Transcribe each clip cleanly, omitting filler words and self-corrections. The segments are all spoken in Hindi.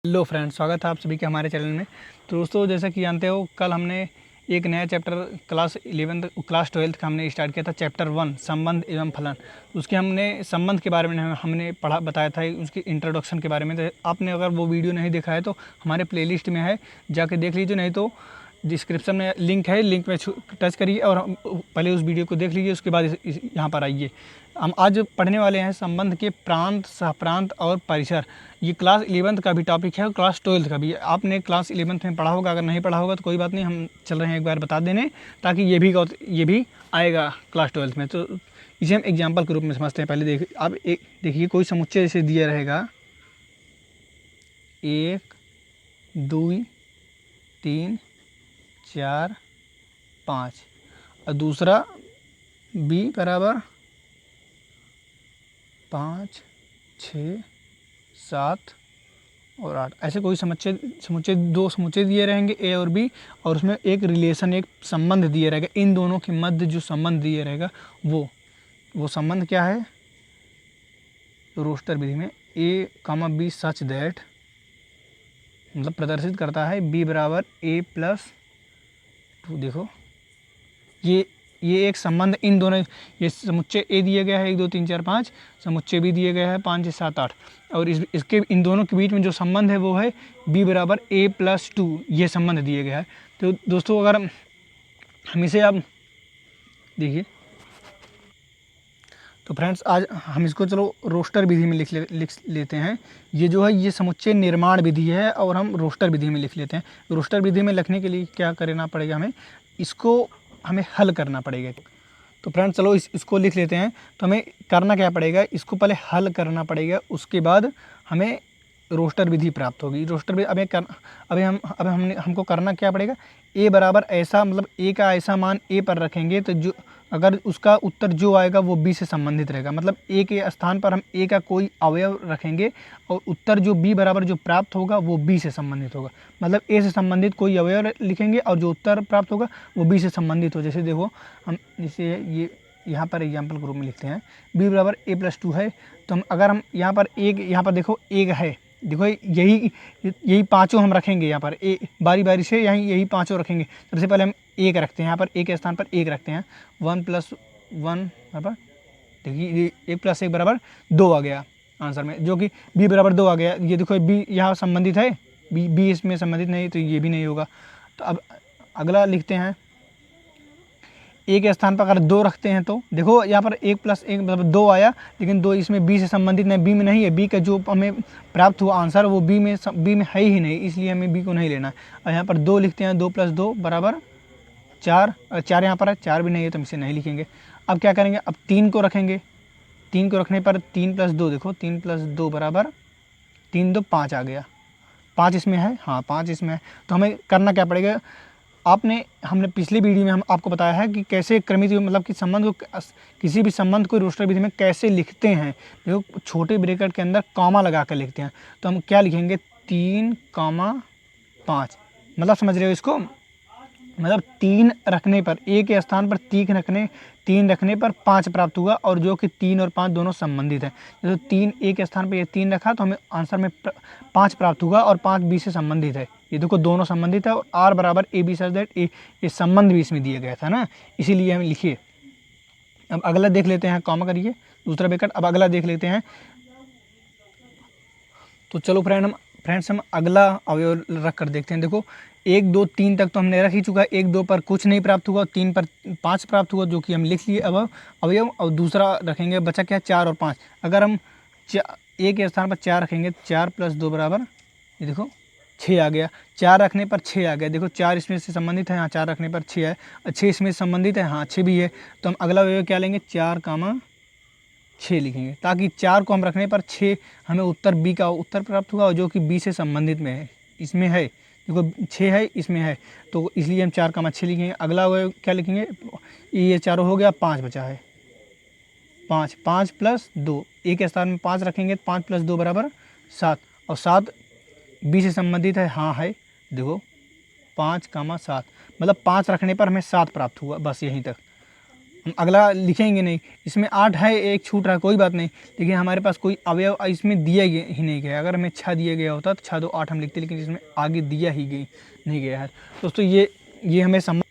हेलो फ्रेंड्स, स्वागत है आप सभी के हमारे चैनल में। तो दोस्तों, जैसा कि जानते हो, कल हमने एक नया चैप्टर क्लास 12th का हमने स्टार्ट किया था। चैप्टर 1 संबंध एवं फलन। उसके हमने संबंध के बारे में हमने बताया था, उसकी इंट्रोडक्शन के बारे में। तो आपने अगर वो वीडियो नहीं देखा है तो हमारे प्लेलिस्ट में है, जाके देख लीजिए, नहीं तो डिस्क्रिप्शन में लिंक है, लिंक में टच करिए और पहले उस वीडियो को देख लीजिए, उसके बाद यहाँ पर आइए। हम आज पढ़ने वाले हैं संबंध के प्रांत, सहप्रांत और परिसर। ये क्लास 11th का भी टॉपिक है और क्लास 12th का भी। आपने क्लास 11th में पढ़ा होगा, अगर नहीं पढ़ा होगा तो कोई बात नहीं, हम चल रहे हैं एक बार बता देने, ताकि ये भी आएगा क्लास 12th में। तो इसे हम एग्जाम्पल के रूप में समझते हैं। पहले आप एक देखिए, कोई समुच्चय जैसे दिया रहेगा 1 2 3 4 5 और दूसरा b बराबर 5 6 7 और 8। ऐसे कोई दो समुच्चय दिए रहेंगे a और b, और उसमें एक रिलेशन, एक संबंध दिए रहेगा। इन दोनों के मध्य जो संबंध दिए रहेगा वो संबंध क्या है? रोस्टर विधि में a, b सच दैट, मतलब प्रदर्शित करता है b बराबर a+2। देखो, ये एक संबंध, इन दोनों, ये समुच्चय ए दिया गया है 1 2 3 4 5, समुच्चय भी दिया गया है 5 6 7 8, और इसके इन दोनों के बीच में जो संबंध है वो है b बराबर a+2। ये संबंध दिया गया है। तो दोस्तों, अगर हम इसे अब देखिए, तो फ्रेंड्स आज हम इसको चलो रोस्टर विधि में लिख लेते हैं। ये जो है ये समुच्चय निर्माण विधि है और हम रोस्टर विधि में लिख लेते हैं। रोस्टर विधि में लिखने के लिए क्या करना पड़ेगा? हमें हल करना पड़ेगा। तो फ्रेंड्स चलो इसको लिख लेते हैं। तो हमें करना क्या पड़ेगा? इसको पहले हल करना पड़ेगा, उसके बाद हमें रोस्टर विधि प्राप्त होगी। रोस्टर विधि हमको करना क्या पड़ेगा? ए बराबर ऐसा, मतलब ए का ऐसा मान ए पर रखेंगे तो जो अगर उसका उत्तर जो आएगा वो बी से संबंधित रहेगा। मतलब ए के स्थान पर हम ए का कोई अवयव रखेंगे और उत्तर जो बी बराबर जो प्राप्त होगा वो बी से संबंधित होगा। मतलब ए से संबंधित कोई अवयव लिखेंगे और जो उत्तर प्राप्त होगा वो बी से संबंधित हो। जैसे देखो, हम इसे ये यहाँ पर एग्जाम्पल के रूप में लिखते हैं। b बराबर a+2 है, तो हम यहाँ पर देखो एक है, देखो यही पांचों हम रखेंगे यहाँ पर। बारी बारी से यही पांचों रखेंगे। सबसे पहले हम एक रखते हैं, यहाँ पर एक के स्थान पर एक रखते हैं। 1 + 1 बराबर, देखिए 1 + 1 बराबर 2 आ गया आंसर में, जो कि b बराबर 2 आ गया। ये देखो b यहाँ संबंधित है, b इसमें संबंधित नहीं, तो ये भी नहीं होगा। तो अब अगला लिखते हैं, ए के स्थान पर अगर 2 रखते हैं तो देखो यहाँ पर 1 + 1 मतलब 2 आया, लेकिन 2 इसमें बी से संबंधित नहीं, बी में नहीं है। बी का जो हमें प्राप्त हुआ आंसर वो बी में है ही नहीं, इसलिए हमें बी को नहीं लेना है। और यहाँ पर 2 लिखते हैं, 2 + 2 बराबर 4। 4 यहाँ पर है, 4 भी नहीं है तो हम इसे नहीं लिखेंगे। अब क्या करेंगे? अब 3 को रखेंगे। 3 को रखने पर 3 + 2, देखो 3 + 2 बराबर 3 2 5 आ गया। 5 इसमें है, हाँ 5 इसमें है। तो हमें करना क्या पड़ेगा? हमने पिछली वीडियो में हम आपको बताया है कि कैसे क्रमित, मतलब कि किसी भी संबंध को रोस्टर विधि में कैसे लिखते हैं। देखो, छोटे ब्रैकेट के अंदर कॉमा लगा कर लिखते हैं। तो हम क्या लिखेंगे? 3, 5, मतलब समझ रहे हो इसको? मतलब 3 रखने पर, ए के स्थान पर 3 रखने पर 5 प्राप्त हुआ, और जो कि 3 और 5 दोनों संबंधित हैं। जैसे 3 ए के स्थान पर ये 3 रखा तो हमें आंसर में 5 प्राप्त हुआ, और 5 बी से संबंधित है। ये देखो दोनों संबंधित है, और आर बराबर ए बी सच दैट ये संबंध भी इसमें दिया गया था ना, इसीलिए हम लिखिए। अब अगला देख लेते हैं, कॉमा करिए दूसरा ब्रैकेट। अब अगला देख लेते हैं। तो चलो फ्रेंड्स हम अगला अवयव रख कर देखते हैं। देखो 1 2 3 तक तो हमने रख ही चुका है। 1 2 पर कुछ नहीं प्राप्त हुआ, 3 पर 5 प्राप्त हुआ, जो कि हम लिख लिए अब अवयव। और दूसरा रखेंगे, बचा क्या? 4 और 5। अगर हम ए के स्थान पर 4 रखेंगे, 4 + 2 बराबर, ये देखो 6 आ गया। 4 रखने पर 6 आ गया। देखो 4 इसमें से संबंधित है, हाँ 4 रखने पर 6 है। 6 इसमें संबंधित है, हाँ 6 भी है। तो हम अगला अवयव क्या लेंगे? 4, 6 लिखेंगे, ताकि 4 को हम रखने पर 6 हमें उत्तर बी का उत्तर प्राप्त हुआ, जो कि बी से संबंधित में है, इसमें है। देखो 6 है, इसमें है, तो इसलिए हम 4, 6 लिखेंगे। अगला अवयव क्या लिखेंगे? ये चारों हो गया, 5 बचा है। 5 + 2, एक स्थान में 5 रखेंगे, 5 + 2 बराबर 7, और 7 बी से संबंधित है, हाँ है। देखो 5, 7, मतलब 5 रखने पर हमें 7 प्राप्त हुआ, बस यहीं तक। हम अगला लिखेंगे नहीं। इसमें 8 है, एक छूट रहा, कोई बात नहीं, लेकिन हमारे पास कोई अवयव इसमें दिया ही नहीं गया। अगर हमें 6 दिया गया होता तो 6 2 8 हम लिखते, लेकिन इसमें आगे दिया ही नहीं गया है। दोस्तों ये हमें समझ।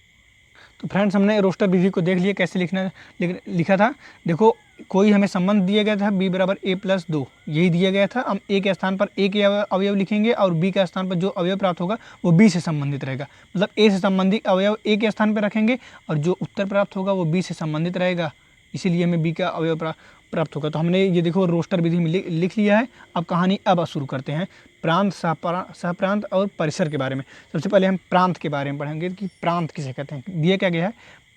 तो फ्रेंड्स, हमने रोस्टर विधि को देख लिया कैसे लिखा था। देखो, कोई हमें संबंध दिया गया था b बराबर a+2, यही दिया गया था। हम a के स्थान पर a के अवयव लिखेंगे और b के स्थान पर जो अवयव प्राप्त होगा वो b से संबंधित रहेगा। मतलब a से संबंधित अवयव a के स्थान पर रखेंगे और जो उत्तर प्राप्त होगा वो b से संबंधित रहेगा, इसीलिए हमें b का अवयव प्राप्त होगा। तो हमने ये देखो रोस्टर विधि में लिख लिया है। अब कहानी अब शुरू करते हैं प्रांत, सहप्रांत और परिसर के बारे में। सबसे पहले हम प्रांत के बारे में पढ़ेंगे कि प्रांत किसे कहते हैं। दिया क्या गया है,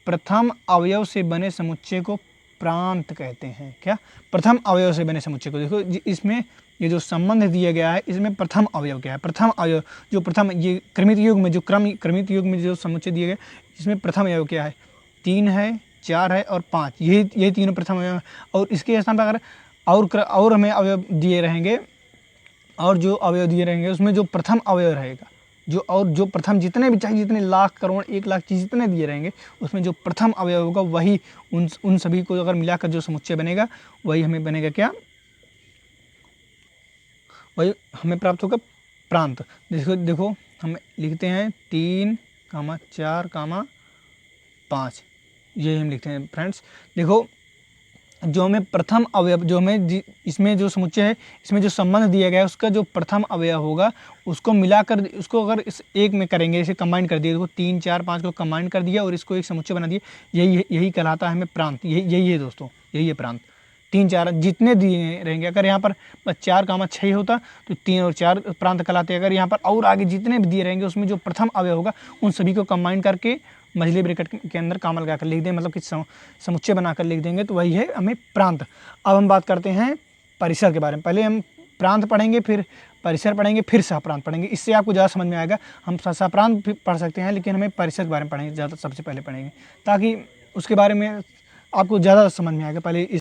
प्रथम अवयव से बने समुच्चय को प्रांत कहते हैं। क्या, प्रथम अवयव से बने समुच्चय को। देखो इसमें ये जो संबंध दिया गया है, इसमें प्रथम अवयव क्या है, प्रथम अवयव जो प्रथम, ये क्रमित युग में जो क्रमित युग में जो समुच्चय दिए गए, इसमें प्रथम अवयव क्या है, 3 है, 4 है और 5, यही तीनों प्रथम अवयव है। और इसके स्थान पर अगर और हमें अवयव दिए रहेंगे, और जो अवयव दिए रहेंगे उसमें जो प्रथम अवयव रहेगा, जो प्रथम जितने भी, चाहे जितने लाख करोड़ 1 लाख चीज़ जितने दिए रहेंगे, उसमें जो प्रथम अवयव होगा वही उन सभी को अगर मिलाकर जो समुच्चय बनेगा वही हमें बनेगा क्या, वही हमें प्राप्त होगा प्रांत। देखो हम लिखते हैं 3, 4, 5, ये हम लिखते हैं फ्रेंड्स। देखो जो हमें प्रथम अवयव, जो हमें इसमें जो समुच्चय है, इसमें जो संबंध दिया गया है, उसका जो प्रथम अवयव होगा उसको मिलाकर, उसको अगर इस एक में करेंगे, इसे कंबाइन कर दिया, देखो 3, 4, 5 को कंबाइन कर दिया और इसको एक समुच्चय बना दिया, यही कहलाता है हमें प्रांत। यही है दोस्तों, यही है प्रांत। 3, 4 जितने दिए रहेंगे, अगर यहाँ पर 4, 6 होता तो 3 और 4 प्रांत कहलाते। अगर यहाँ पर और आगे जितने भी दिए रहेंगे उसमें जो प्रथम अवयव होगा उन सभी को कंबाइन करके मझली ब्रैकेट के अंदर कामा लगाकर लिख दें, मतलब कि समुच्चय बनाकर लिख देंगे, तो वही है हमें प्रांत। अब हम बात करते हैं परिसर के बारे में। पहले हम प्रांत पढ़ेंगे, फिर परिसर पढ़ेंगे, फिर सहप्रांत पढ़ेंगे। इससे आपको ज़्यादा समझ में आएगा। हम सहप्रांत भी पढ़ सकते हैं, लेकिन हमें परिसर के बारे में पढ़ेंगे ज़्यादा, सबसे पहले पढ़ेंगे, ताकि उसके बारे में आपको ज़्यादा समझ में आएगा। पहले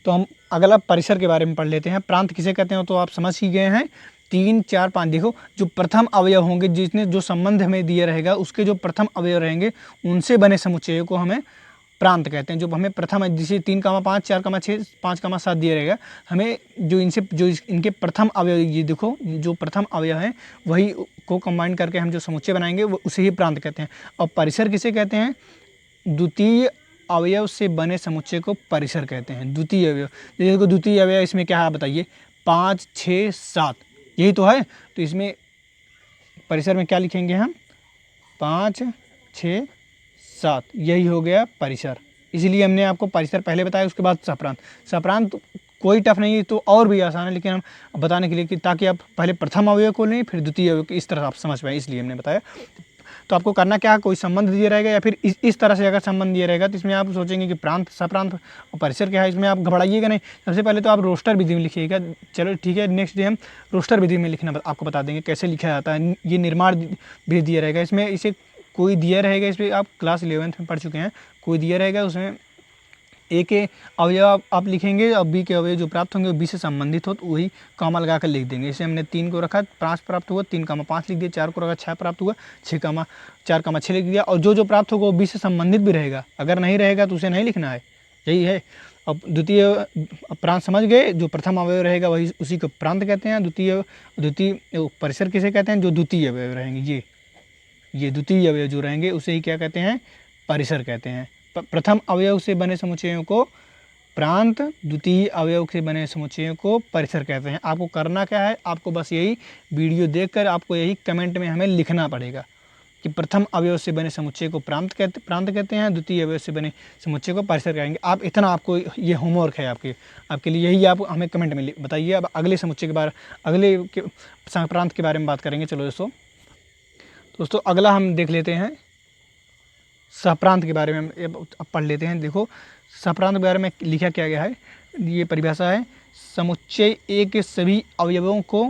तो हम अगला परिसर के बारे में पढ़ लेते हैं। प्रांत किसे कहते हैं तो आप समझ ही गए हैं। 3, 4, 5 देखो, जो प्रथम अवयव होंगे, जिसने जो संबंध हमें दिया रहेगा, उसके जो प्रथम अवयव रहेंगे उनसे बने समुच्चय को हमें प्रांत कहते हैं। जो हमें प्रथम है, जिसे 3, 5, 4, 6, 5, 7 दिया रहेगा, हमें जो इनके प्रथम अवयव, ये देखो जो प्रथम अवयव है वही को कंबाइन करके हम जो समुच्चय बनाएंगे वो उसे ही प्रांत कहते हैं। और परिसर किसे कहते हैं, द्वितीय अवयव से बने समुच्चय को परिसर कहते हैं। द्वितीय अवयव, देखो द्वितीय अवयव इसमें क्या है बताइए, 5, 6, 7, यही तो है। तो इसमें परिसर में क्या लिखेंगे हम, 5, 6, 7, यही हो गया परिसर। इसलिए हमने आपको परिसर पहले बताया, उसके बाद सहप्रांत। सहप्रांत कोई टफ नहीं है, तो और भी आसान है, लेकिन हम बताने के लिए कि ताकि आप पहले प्रथम अवयव को लें, फिर द्वितीय अवयव को, इस तरह आप समझ पाएँ, इसलिए हमने बताया। तो आपको करना क्या है, कोई संबंध दिया रहेगा या फिर इस तरह से अगर संबंध दिया रहेगा तो इसमें आप सोचेंगे कि प्रांत, सहप्रांत और परिसर क्या है, इसमें आप घबराइएगा नहीं। सबसे पहले तो आप रोस्टर विधि में लिखिएगा। चलो ठीक है, नेक्स्ट डे हम रोस्टर विधि में लिखना आपको बता देंगे कैसे लिखा जाता है। ये निर्माण विधि दिया रहेगा, इसमें इसे कोई दिया रहेगा, इस पर आप क्लास 11th में पढ़ चुके हैं। कोई दिया रहेगा, उसमें ए के अवयव आप लिखेंगे और बी के अवयव जो प्राप्त होंगे वो बी से संबंधित हो, तो वही कामा लगा कर लिख देंगे। इसे हमने 3 को रखा, 5 प्राप्त हुआ, 3, 5 लिख दिया। 4 को रखा, 6 प्राप्त हुआ, 4, 6 लिख दिया। और जो प्राप्त होगा वो बी से संबंधित भी रहेगा, अगर नहीं रहेगा तो उसे नहीं लिखना है, यही है। अब द्वितीय प्रांत समझ गए, जो प्रथम अवयव रहेगा वही उसी को प्रांत कहते हैं। द्वितीय परिसर किसे कहते हैं, जो द्वितीय अवयव रहेंगे, ये द्वितीय अवयव जो रहेंगे उसे ही क्या कहते हैं, परिसर कहते हैं। प्रथम अवयव से बने समुच्चयों को प्रांत, द्वितीय अवयव से बने समुच्चयों को परिसर कहते हैं। आपको करना क्या है, आपको बस यही वीडियो देखकर आपको यही कमेंट में हमें लिखना पड़ेगा कि प्रथम अवयव से बने समुच्चय को प्रांत कहते हैं, द्वितीय अवयव से बने समुच्चय को परिसर कहेंगे। आप इतना, आपको ये होमवर्क है आपके लिए, यही आप हमें कमेंट में बताइए। अब अगले समुच्चय के बारे, अगले सहप्रांत के बारे में बात करेंगे। चलो दोस्तों अगला हम देख लेते हैं सहप्रांत के बारे में। अब पढ़ लेते हैं। देखो सहप्रांत के बारे में लिखा क्या गया है, ये परिभाषा है, समुच्चय ए के सभी अवयवों को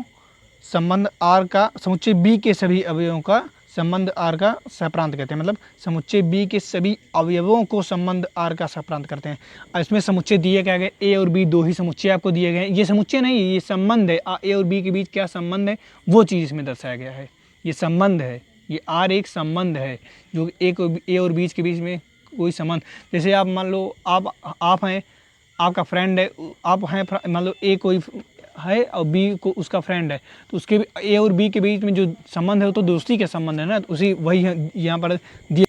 संबंध आर का, समुच्चय बी के सभी अवयवों का संबंध आर का सहप्रांत कहते हैं। मतलब समुच्चय बी के सभी अवयवों को संबंध आर का सहप्रांत करते हैं। और इसमें समुच्चय दिए क्या गए, ए और बी, 2 ही समुच्चय आपको दिए गए हैं। ये समुच्चय नहीं है, ये संबंध है। ए और बी के बीच क्या संबंध है वो चीज़ इसमें दर्शाया गया है। ये संबंध है, ये आर एक संबंध है जो ए और बीच के बीच में कोई संबंध, जैसे आप मान लो आप हैं, आपका फ्रेंड है, आप हैं मान लो ए कोई है और बी को उसका फ्रेंड है, तो उसके ए और बी के बीच में जो संबंध है वो तो दोस्ती के संबंध है ना, तो उसी वही यहाँ पर दिए।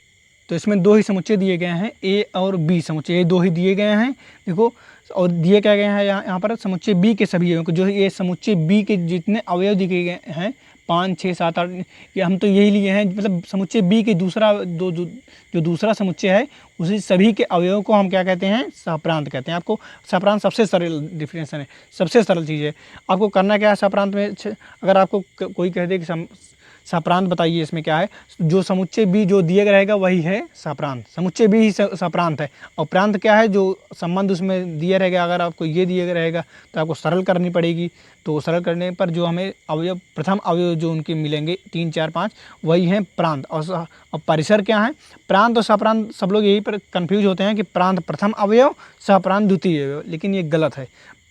तो इसमें दो ही समुच्चय दिए गए हैं, ए और बी समुच्चय, ये दो ही दिए गए हैं देखो। और दिए क्या गए हैं यहाँ पर समुच्चय बी के सभी अवयव को, जो ये समुच्चय बी के जितने अवयव दिए गए हैं 5, 6, 7, 8, ये हम तो यही लिए हैं, मतलब समुच्चय बी के दूसरा जो दूसरा समुच्चय है उसी सभी के अवयवों को हम क्या कहते हैं, सहप्रांत कहते हैं। आपको सहप्रांत सबसे सरल डिफिनेशन है, सबसे सरल चीज़ है। आपको करना क्या है सहप्रांत में, अगर आपको कोई कह दे कि सहप्रांत बताइए इसमें क्या है, जो समुच्चय बी जो दिया रहेगा वही है सहप्रांत, समुच्चय बी ही सहप्रांत है। और प्रांत क्या है, जो संबंध उसमें दिया रहेगा, अगर आपको ये दिया रहेगा तो आपको सरल करनी पड़ेगी, तो सरल करने पर जो हमें अवयव प्रथम अवयव जो उनके मिलेंगे 3, 4, 5 वही हैं प्रांत। और परिसर क्या है, प्रांत और सहप्रांत सब लोग यही पर कन्फ्यूज होते हैं कि प्रांत प्रथम अवयव, सहप्रांत द्वितीय अवयव, लेकिन ये गलत है।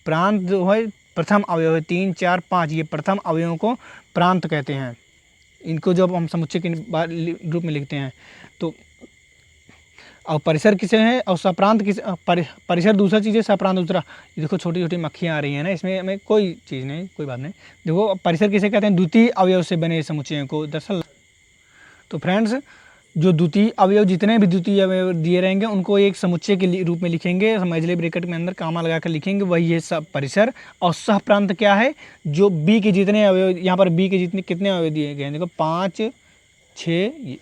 प्रांत जो है प्रथम अवयव है, 3, 4, 5 ये प्रथम अवयवों को प्रांत कहते हैं। इनको जब हम समुच्चय के रूप में लिखते हैं तो, और परिसर किसे है और सहप्रांत किस, परिसर दूसरा चीज़ है, सहप्रांत दूसरा। ये देखो छोटी छोटी मक्खियाँ आ रही हैं ना, इसमें हमें कोई चीज़ नहीं, कोई बात नहीं। देखो परिसर किसे कहते हैं, द्वितीय अवयव से बने समुच्चयों को दरअसल। तो फ्रेंड्स, जो द्वितीय अवयव जितने भी द्वितीय अवयव दिए रहेंगे उनको एक समुच्चय के रूप में लिखेंगे, समझले ब्रैकेट में अंदर कामा लगा कर लिखेंगे, वही है सब परिसर। और सहप्रांत क्या है, जो बी के जितने अवयव, यहाँ पर बी के जितने कितने अवयव दिए गए हैं देखो 5, 6,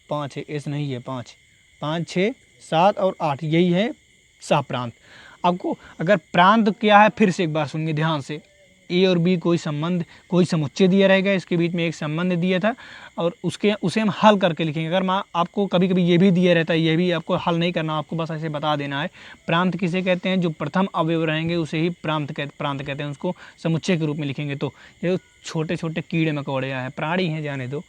5 है, ऐसा नहीं है 5, 5, 6, 7 और 8 यही है सहप्रांत। आपको अगर प्रांत क्या है फिर से एक बार सुनिए ध्यान से, ए और बी कोई संबंध, कोई समुच्चय दिया रहेगा, इसके बीच में एक संबंध दिया था और उसे हम हल करके लिखेंगे। अगर आपको कभी कभी ये भी दिया रहता है, ये भी आपको हल नहीं करना, आपको बस ऐसे बता देना है। प्रांत किसे कहते हैं, जो प्रथम अवयव रहेंगे उसे ही प्रांत कहते हैं, उसको समुच्चय के रूप में लिखेंगे। तो ये छोटे छोटे कीड़े मकोड़े हैं, प्राणी हैं जाने दो।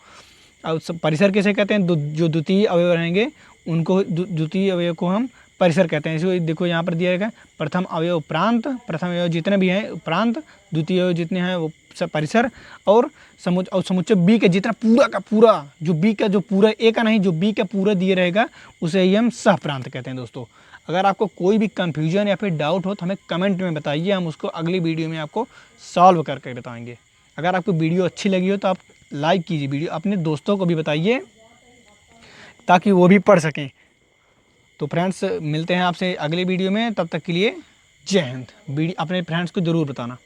और परिसर किसे कहते हैं, जो द्वितीय अवयव रहेंगे उनको, द्वितीय अवयव को हम परिसर कहते हैं। इसको देखो यहाँ पर दिया गया प्रथम अवयव प्रांत, प्रथम अवयव जितने भी हैं प्रांत, द्वितीय अवयव जितने हैं वो सब परिसर, और समुच्चय बी के जितना पूरा का पूरा, जो बी का जो पूरा ए का नहीं, जो बी का पूरा दिए रहेगा उसे ही हम सहप्रांत कहते हैं। दोस्तों अगर आपको कोई भी कन्फ्यूजन या फिर डाउट हो तो हमें कमेंट में बताइए, हम उसको अगली वीडियो में आपको सॉल्व करके बताएंगे। अगर आपको वीडियो अच्छी लगी हो तो आप लाइक कीजिए, वीडियो अपने दोस्तों को भी बताइए ताकि वो भी पढ़ सकें। तो फ्रेंड्स मिलते हैं आपसे अगले वीडियो में, तब तक के लिए जय हिंद। अपने फ्रेंड्स को ज़रूर बताना।